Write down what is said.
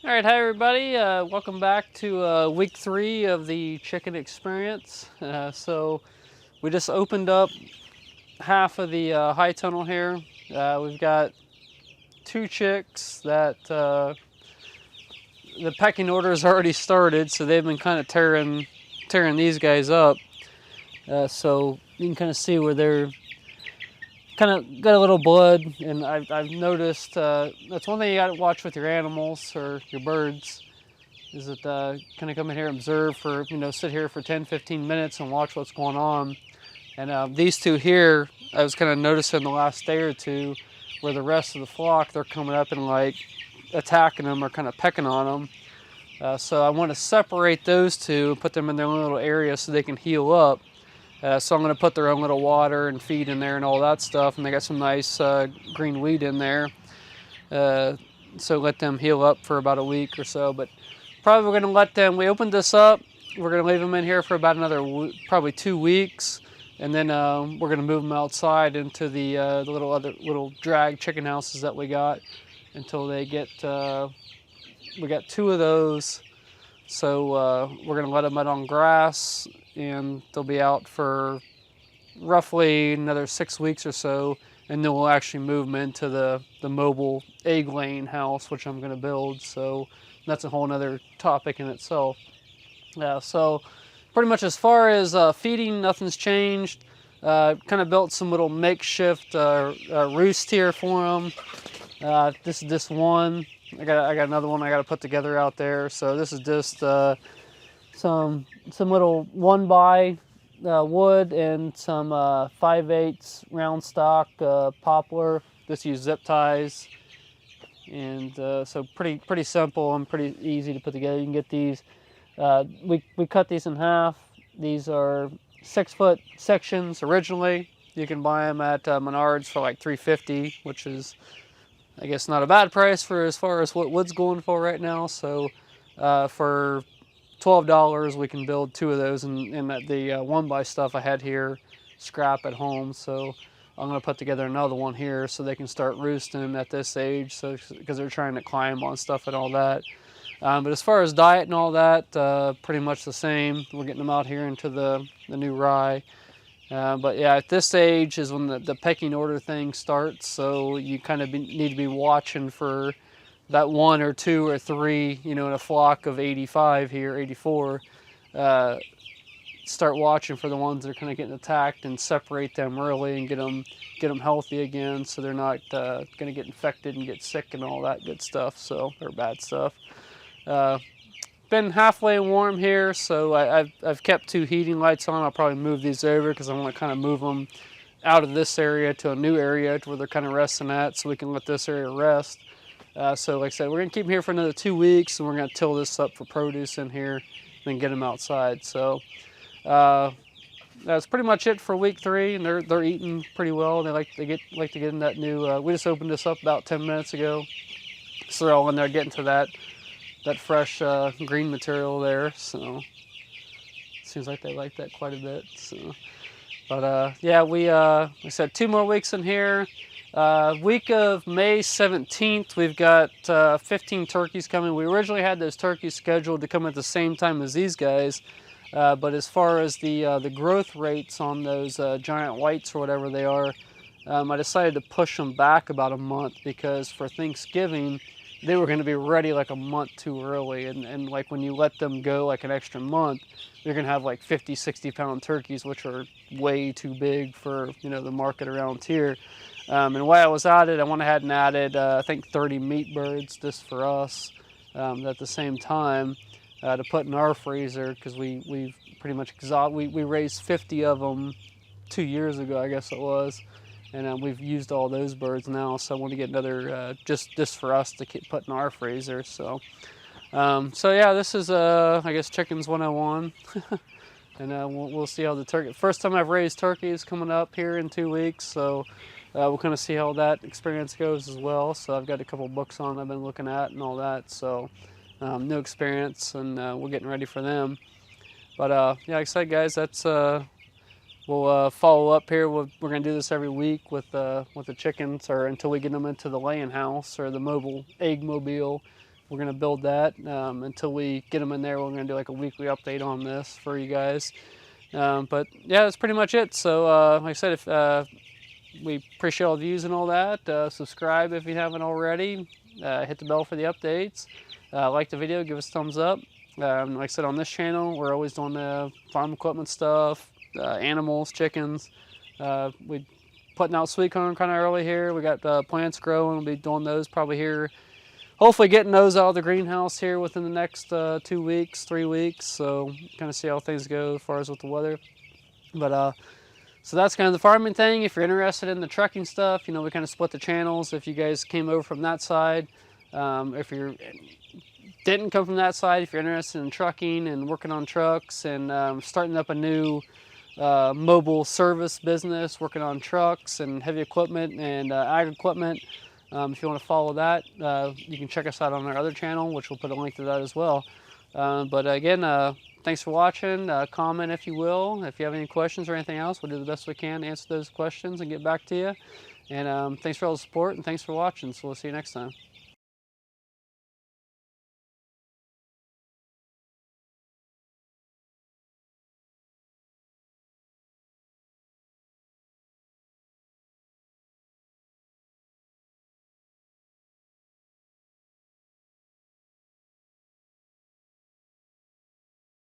All right, hi everybody. Welcome back to week 3 of the chicken experience. So we just opened up half of the high tunnel here. We've got 2 chicks that the pecking order has already started, so they've been kind of tearing these guys up. So you can kind of see where they're kind of got a little blood, and I've noticed that's one thing you got to watch with your animals or your birds. Is it kind of come in here and observe for, sit here for 10, 15 minutes and watch what's going on. And these 2 here, I was kind of noticing the last day or 2 where the rest of the flock, they're coming up and like attacking them or kind of pecking on them. So I want to separate those 2 and put them in their own little area so they can heal up. So I'm going to put their own little water and feed in there and all that stuff. And they got some nice green wheat in there. So let them heal up for about a week or so. But probably we're going to let them, we opened this up, we're going to leave them in here for about another probably 2 weeks, and then we're going to move them outside into the little drag chicken houses that we got until they get, we got 2 of those, so we're going to let them out on grass, and they'll be out for roughly another 6 weeks or so, and then we'll actually move them into the mobile egg laying house, which I'm going to build. So that's a whole nother topic in itself. So pretty much as far as feeding, nothing's changed. Kind of built some little makeshift roost here for them. This is this one. I got another one I got to put together out there. So this is just some little 1x wood and some 5/8 round stock poplar. Just use zip ties. And so pretty simple and pretty easy to put together. You can get these. We cut these in half. These are 6-foot sections originally. You can buy them at Menards for like $3.50, which is, I guess, not a bad price for as far as what wood's going for right now. So for $12, we can build 2 of those, and the 1x stuff I had here, scrap at home. So I'm going to put together another one here so they can start roosting at this age, so because they're trying to climb on stuff and all that. But as far as diet and all that, pretty much the same. We're getting them out here into the new rye. But yeah, at this age is when the pecking order thing starts, so you kind of need to be watching for that 1 or 2 or 3, in a flock of 85 here, 84. Start watching for the ones that are kind of getting attacked and separate them early and get them healthy again, so they're not going to get infected and get sick and all that good stuff, or bad stuff. Been halfway warm here, so I've kept 2 heating lights on. I'll probably move these over because I want to kind of move them out of this area to a new area to where they're kind of resting at, so we can let this area rest. So like I said, we're going to keep them here for another 2 weeks, and we're going to till this up for produce in here, and then get them outside. So that's pretty much it for week 3, and they're eating pretty well. They like to get in that new. We just opened this up about 10 minutes ago, so they're all in there getting to that fresh green material there. So it seems like they like that quite a bit. So, but yeah, we said 2 more weeks in here. Week of May 17th, we've got 15 turkeys coming. We originally had those turkeys scheduled to come at the same time as these guys. But as far as the growth rates on those giant whites or whatever they are, I decided to push them back about a month because for Thanksgiving, they were going to be ready like a month too early. And like when you let them go like an extra month, you're going to have like 50, 60-pound turkeys, which are way too big for, the market around here. And while I was at it, I went ahead and added, I think 30 meat birds just for us at the same time. To put in our freezer because we've pretty much we raised 50 of them 2 years ago, I guess it was, and we've used all those birds now. So I want to get another just for us to keep put in our freezer. So yeah, this is I guess Chickens 101, and we'll see how the turkey. First time I've raised turkeys coming up here in 2 weeks, so we'll kind of see how that experience goes as well. So I've got a couple books on I've been looking at and all that. So. New experience, and we're getting ready for them. But yeah, like I said, guys, that's we'll follow up here. We're going to do this every week with the chickens, or until we get them into the laying house or the mobile egg mobile, we're going to build that until we get them in there. We're going to do like a weekly update on this for you guys. But yeah, that's pretty much it. So like I said, if we appreciate all the views and all that. Subscribe if you haven't already. Hit the bell for the updates. Like the video, give us a thumbs up. Like I said, on this channel, we're always doing the farm equipment stuff, animals, chickens. We putting out sweet corn kind of early here. We got plants growing. We'll be doing those probably here. Hopefully getting those out of the greenhouse here within the next 2 weeks, 3 weeks. So kind of see how things go as far as with the weather. But so that's kind of the farming thing. If you're interested in the trucking stuff, you know, we kind of split the channels. If you guys came over from that side, if you didn't come from that side, if you're interested in trucking and working on trucks and starting up a new mobile service business, working on trucks and heavy equipment and ag equipment, if you want to follow that, you can check us out on our other channel, which we'll put a link to that as well. But again, thanks for watching. Comment if you will. If you have any questions or anything else, we'll do the best we can to answer those questions and get back to you. And thanks for all the support and thanks for watching. So we'll see you next time.